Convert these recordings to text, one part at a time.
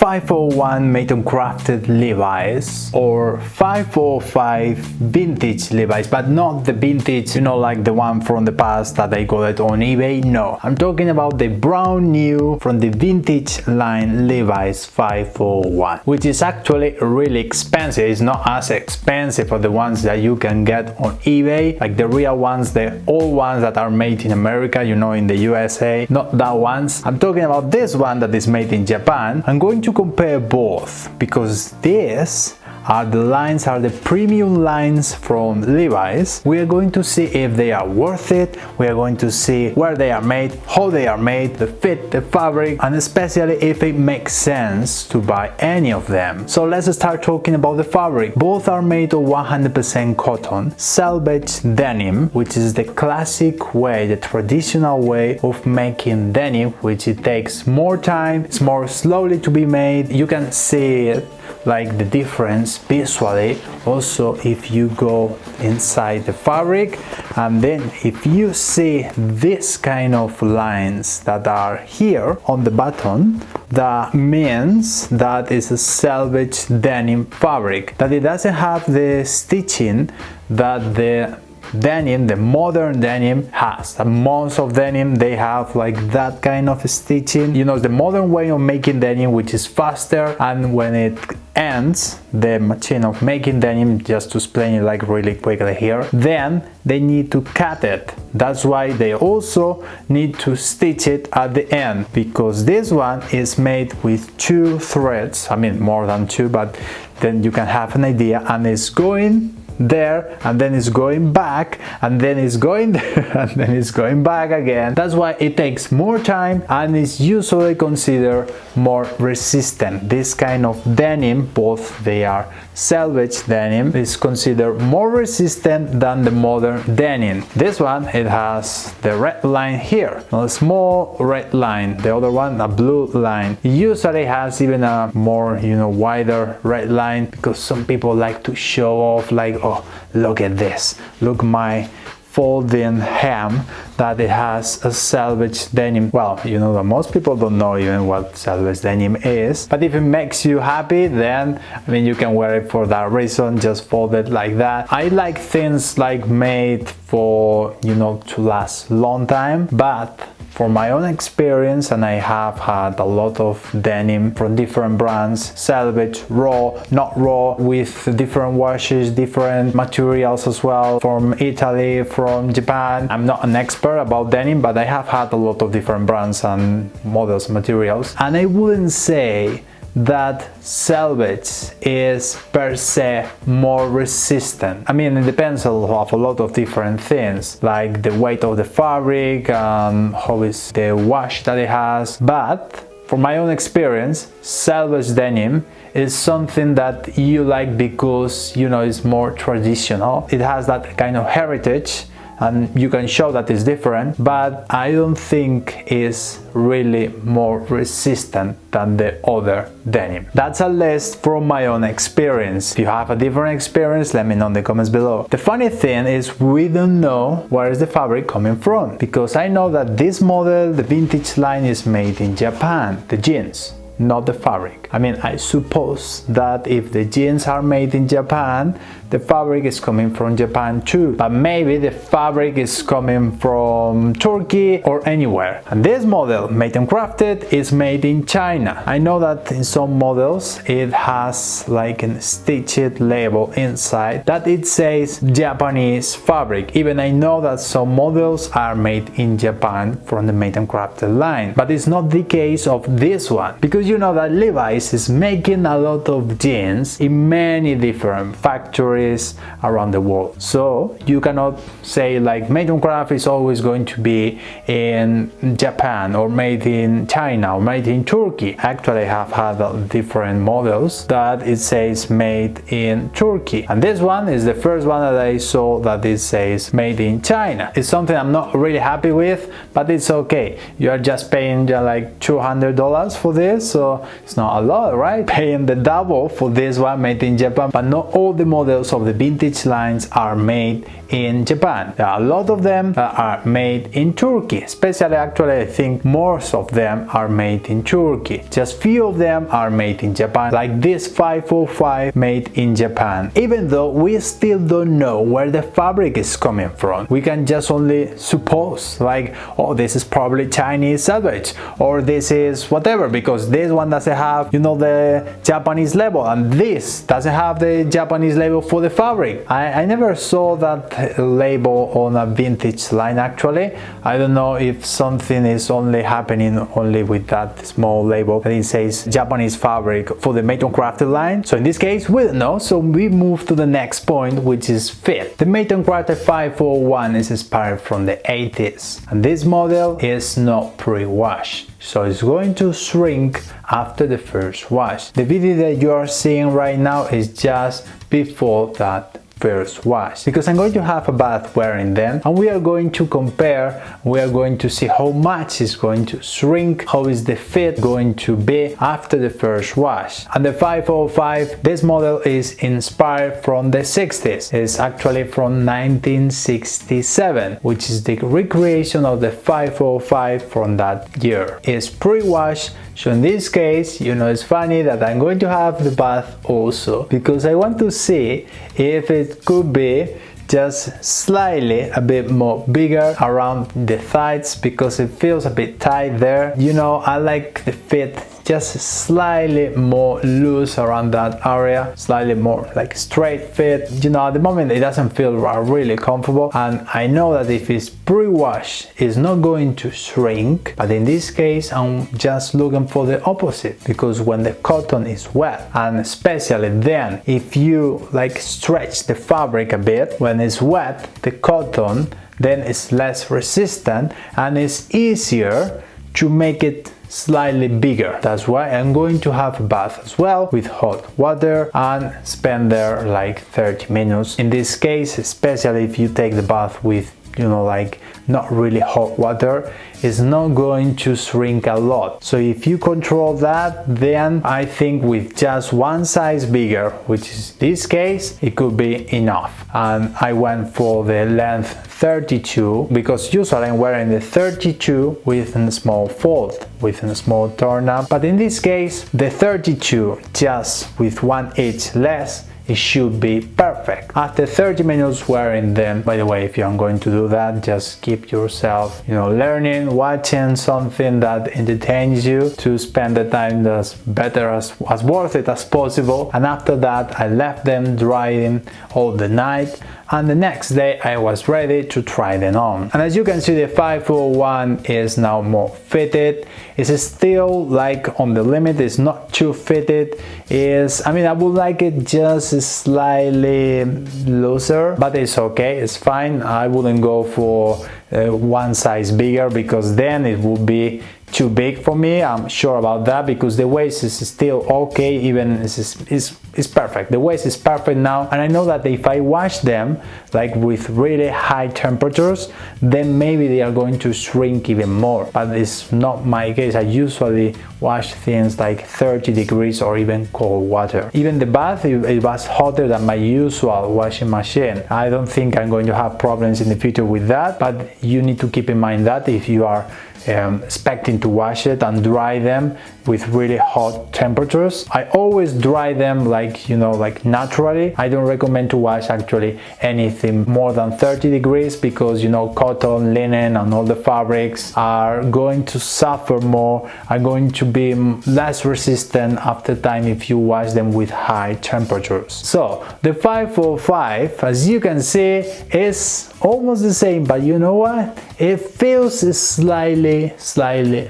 501 made and crafted Levi's or 505 vintage Levi's, but not the vintage, like the one from the past that I got it on eBay. No, I'm talking about the brand new from the vintage line Levi's 501, which is actually really expensive. It's not as expensive as the ones that you can get on eBay, like the real ones, the old ones that are made in America, in the USA, not that ones. I'm talking about this one that is made in Japan. I'm going to compare both because these are the premium lines from Levi's. We are going to see if they are worth it. We are going to see where they are made, how they are made, the fit, the fabric, and especially if it makes sense to buy any of them. So let's start talking about the fabric. Both are made of 100% cotton, selvage denim, which is the classic way, the traditional way of making denim, which it takes more time, it's more slowly to be made. You can see it, like the difference visually also if you go inside the fabric, and then if you see this kind of lines that are here on the bottom, that means that is a selvage denim fabric, that it doesn't have the stitching that the denim, the modern denim has. Most of denim, they have like that kind of stitching, the modern way of making denim, which is faster, and when it ends, the machine of making denim, just to explain it like really quickly here, then they need to cut it. That's why they also need to stitch it at the end, because this one is made with 2 threads, more than 2, but then you can have an idea, and it's going there, and then it's going back, and then it's going there, and then it's going back again. That's why it takes more time and is usually considered more resistant. This kind of denim, both they are selvage denim, is considered more resistant than the modern denim. This one, it has the red line here, a small red line, the other one a blue line. It usually has even a more wider red line, because some people like to show off, like, oh, look at this, look my folding hem, that it has a selvage denim. Well, that most people don't know even what selvage denim is, but if it makes you happy, then you can wear it for that reason, just fold it like that. I like things like made for to last long time, but from my own experience, and I have had a lot of denim from different brands, selvage, raw, not raw, with different washes, different materials as well, from Italy, from Japan. I'm not an expert about denim, but I have had a lot of different brands and models, materials, and I wouldn't say that selvage is per se more resistant. It depends of a lot of different things, like the weight of the fabric, how is the wash that it has, but from my own experience, selvage denim is something that you like because it's more traditional. It has that kind of heritage, and you can show that it's different, but I don't think it's really more resistant than the other denim. That's a list from my own experience. If you have a different experience, let me know in the comments below. The funny thing is we don't know where is the fabric coming from, because I know that this model, the vintage line, is made in Japan, the jeans, not the fabric. I suppose that if the jeans are made in Japan, the fabric is coming from Japan too, but maybe the fabric is coming from Turkey or anywhere. And this model, made and crafted, is made in China. I know that in some models it has like a stitched label inside that it says Japanese fabric. Even I know that some models are made in Japan from the made and crafted line, but it's not the case of this one, because that Levi's is making a lot of jeans in many different factories around the world. So you cannot say like made and craft is always going to be in Japan or made in China or made in Turkey. Actually, I have had different models that it says made in Turkey, and this one is the first one that I saw that it says made in China. It's something I'm not really happy with, but it's okay. You are just paying like $200 for this, so so it's not a lot, right? Paying the double for this one made in Japan, but not all the models of the vintage lines are made in Japan. There are a lot of them that are made in Turkey, especially actually I think most of them are made in Turkey. Just few of them are made in Japan, like this 545 made in Japan. Even though we still don't know where the fabric is coming from, we can just only suppose, like, oh, this is probably Chinese salvage, or this is whatever, because this one doesn't have, you know, the Japanese label, and this doesn't have the Japanese label for the fabric. I never saw that label on a vintage line actually. I don't know if something is only happening only with that small label that it says Japanese fabric for the made on crafted line. So in this case we don't know, so we move to the next point, which is fit. The made on crafted 541 is inspired from the 80s, and this model is not pre-washed, so it's going to shrink after the first wash. The video that you are seeing right now is just before that first wash, because I'm going to have a bath wearing them, and we are going to compare, we are going to see how much is going to shrink, how is the fit going to be after the first wash. And the 505, this model is inspired from the 60s. It's actually from 1967, which is the recreation of the 505 from that year. It's pre-washed, so in this case, you know, it's funny that I'm going to have the bath also, because I want to see if it could be just slightly a bit more bigger around the thighs, because it feels a bit tight there. You know, I like the fit just slightly more loose around that area, slightly more like straight fit. You know, at the moment it doesn't feel really comfortable, and I know that if it's pre-washed it's not going to shrink, but in this case I'm just looking for the opposite, because when the cotton is wet, and especially then if you like stretch the fabric a bit, when it's wet, the cotton then is less resistant and it's easier to make it slightly bigger. That's why I'm going to have a bath as well with hot water and spend there like 30 minutes. In this case, especially if you take the bath with, you know, like not really hot water, it's not going to shrink a lot. So if you control that, then I think with just one size bigger, which is this case, it could be enough. And I went for the length 32, because usually I'm wearing the 32 with a small fold, with a small turn up, but in this case the 32 just with 1 inch less, it should be perfect. After 30 minutes wearing them, by the way, if you're going to do that, just keep yourself, you know, learning, watching something that entertains you, to spend the time as better, as worth it as possible. And after that I left them drying all the night, and the next day I was ready to try them on. And as you can see, the 501 is now more fitted. It's still like on the limit, it's not too fitted. I mean, I would like it just slightly looser, but it's okay, it's fine. I wouldn't go for one size bigger, because then it would be too big for me. I'm sure about that, because the waist is still okay, even it's perfect. The waist is perfect now, and I know that if I wash them like with really high temperatures, then maybe they are going to shrink even more, but it's not my case. I usually wash things like 30 degrees or even cold water. Even the bath, it was hotter than my usual washing machine. I don't think I'm going to have problems in the future with that, but you need to keep in mind that if you are expecting to wash it and dry them with really hot temperatures. I always dry them like, you know, like naturally. I don't recommend to wash actually anything more than 30 degrees, because, you know, cotton, linen and all the fabrics are going to suffer more, are going to be less resistant after time if you wash them with high temperatures. So the 505, as you can see, is almost the same, but you know what? It feels slightly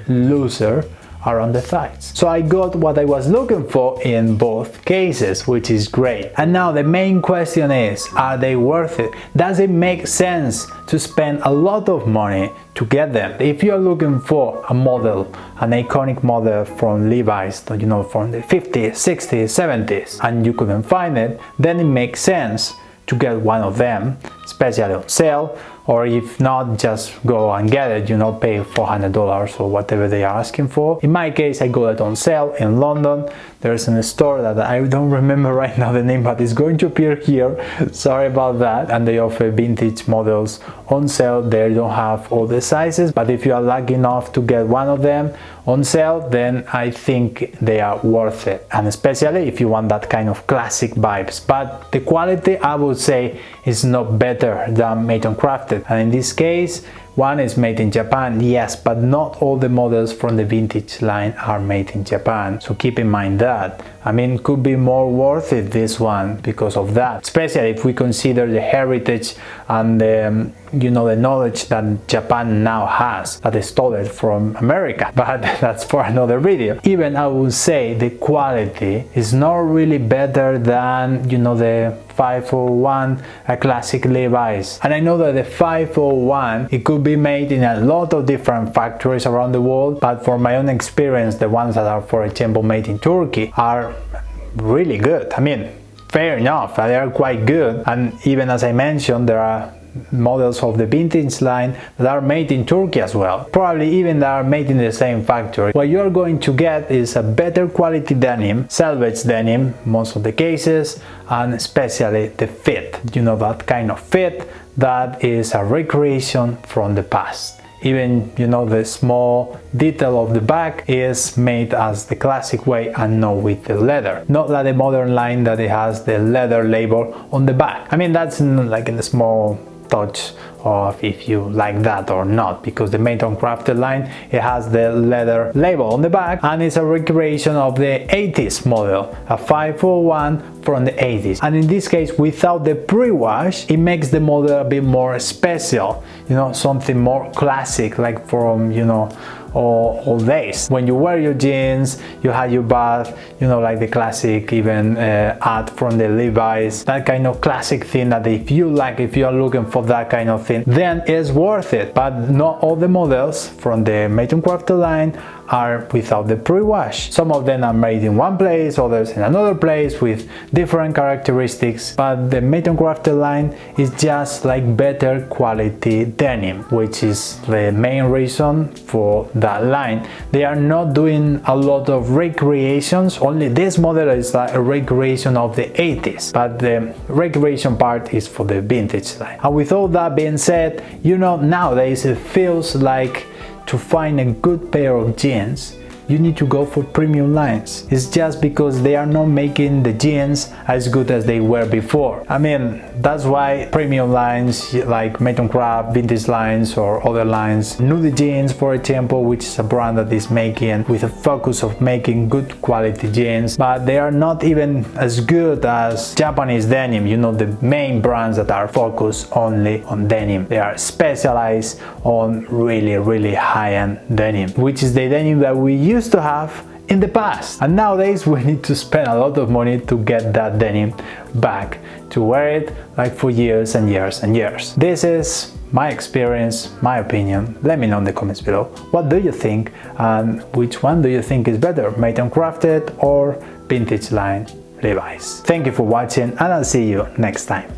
looser around the thighs. So I got what I was looking for in both cases, which is great. And now the main question is, are they worth it? Does it make sense to spend a lot of money to get them? If you're looking for a model, an iconic model from Levi's, you know, from the 50s, 60s, 70s, and you couldn't find it, then it makes sense to get one of them, especially on sale, or if not, just go and get it, you know, pay $400 or whatever they are asking for. In my case, I got it on sale in London. There's a store that I don't remember right now the name, but it's going to appear here. Sorry about that. And they offer vintage models on sale. They don't have all the sizes, but if you are lucky enough to get one of them on sale, then I think they are worth it, and especially if you want that kind of classic vibes. But the quality, I would say, is not better than made and crafted, and in this case one is made in Japan, yes, but not all the models from the vintage line are made in Japan, so keep in mind that. I mean, could be more worth it, this one, because of that, especially if we consider the heritage and the, you know, the knowledge that Japan now has that is stolen from America, but that's for another video. Even I would say the quality is not really better than, you know, the 501, a classic Levi's. And I know that the 501, it could be made in a lot of different factories around the world, but from my own experience, the ones that are, for example, made in Turkey are really good. I mean, fair enough, they are quite good. And even as I mentioned, there are models of the vintage line that are made in Turkey as well, probably even that are made in the same factory. What you're going to get is a better quality denim, salvage denim most of the cases, and especially the fit, you know, that kind of fit that is a recreation from the past. Even, you know, the small detail of the back is made as the classic way and not with the leather. Not like the modern line that it has the leather label on the back. I mean, that's like in the small touch of if you like that or not, because the made and crafted line, it has the leather label on the back, and it's a recreation of the 80s model, a 501 from the 80s, and in this case without the pre-wash, it makes the model a bit more special, you know, something more classic, like from, you know, all days. When you wear your jeans, you have your bath, you know, like the classic even ad from the Levi's, that kind of classic thing that if you like, if you are looking for that kind of thing, then it's worth it. But not all the models from the made and crafted line are without the pre-wash. Some of them are made in one place, others in another place with different characteristics, but the made and crafted line is just like better quality denim, which is the main reason for that line. They are not doing a lot of recreations, only this model is like a recreation of the 80s, but the recreation part is for the vintage line. And with all that being said, you know, nowadays it feels like to find a good pair of jeans, you need to go for premium lines. It's just because they are not making the jeans as good as they were before. I mean, that's why premium lines like Made and Craft, vintage lines or other lines, Nudie Jeans for example, which is a brand that is making with a focus of making good quality jeans, but they are not even as good as Japanese denim, you know, the main brands that are focused only on denim. They are specialized on really high-end denim, which is the denim that we used to have in the past, and nowadays we need to spend a lot of money to get that denim back, to wear it like for years and years and years. This is my experience, my opinion. Let me know in the comments below. What do you think, and which one do you think is better, made and crafted or vintage line Levi's? Thank you for watching, and I'll see you next time.